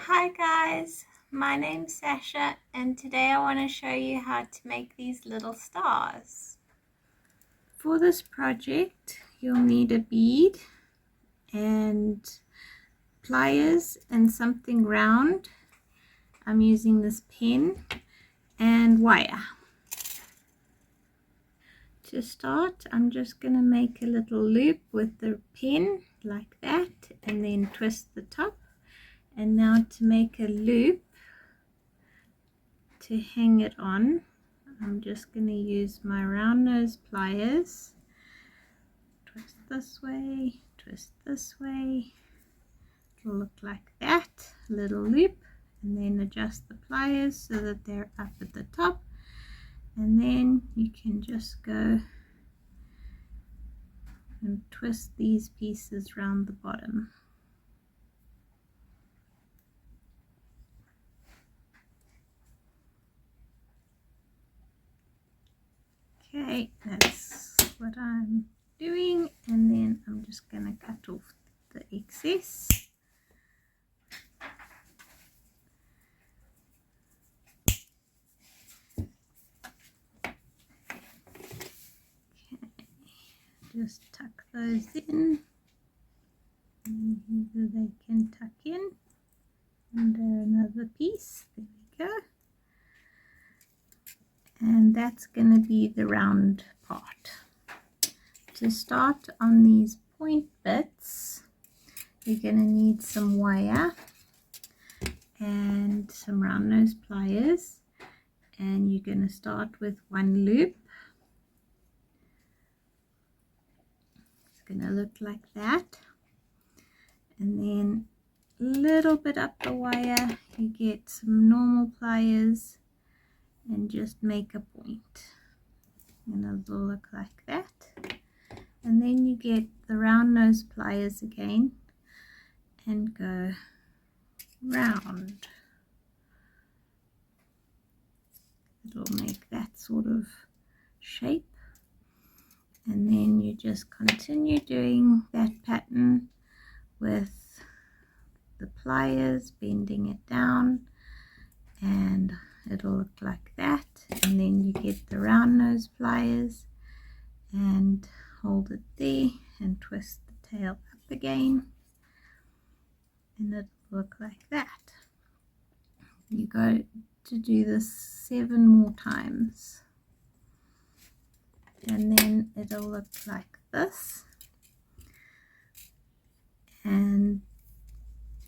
Hi guys, my name's Sasha and today I want to show you how to make these little stars. For this project you'll need a bead and pliers and something round. I'm using this pen and wire. To start, I'm just going to make a little loop with the pen like that and then twist the top. And now to make a loop to hang it on, I'm just going to use my round nose pliers. Twist this way, twist this way. It'll look like that, a little loop, and then adjust the pliers so that they're up at the top. And then you can just go and twist these pieces round the bottom. Okay, that's what I'm doing, and then I'm just going to cut off the excess. Okay, just tuck those in, and here they can tuck in under another piece. There we go. And that's going to be the round part. To start on these point bits, you're going to need some wire and some round nose pliers, and you're going to start with one loop. It's going to look like that, and then a little bit up the wire you get some normal pliers and just make a point, and it'll look like that. And then you get the round nose pliers again and go round. It'll make that sort of shape, and then you just continue doing that pattern with the pliers, bending it down, and it'll look like that. And then you get the round nose pliers and hold it there and twist the tail up again, and it'll look like that. You go to do this 7 more times, and then it'll look like this. And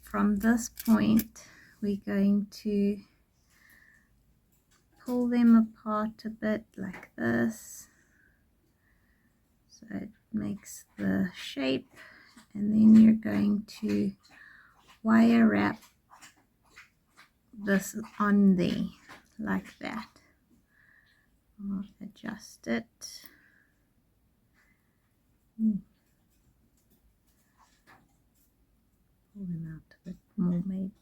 from this point we're going to pull them apart a bit like this, so it makes the shape, and then you're going to wire wrap this on there like that. I'll adjust it. Pull them out a bit more maybe.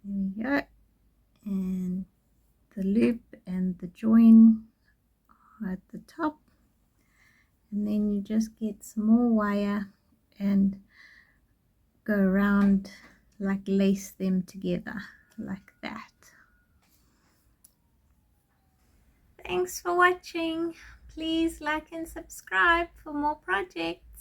There we go. And the loop and the join are at the top, and then you just get some more wire and go around, like lace them together like that. Thanks for watching. Please like and subscribe for more projects.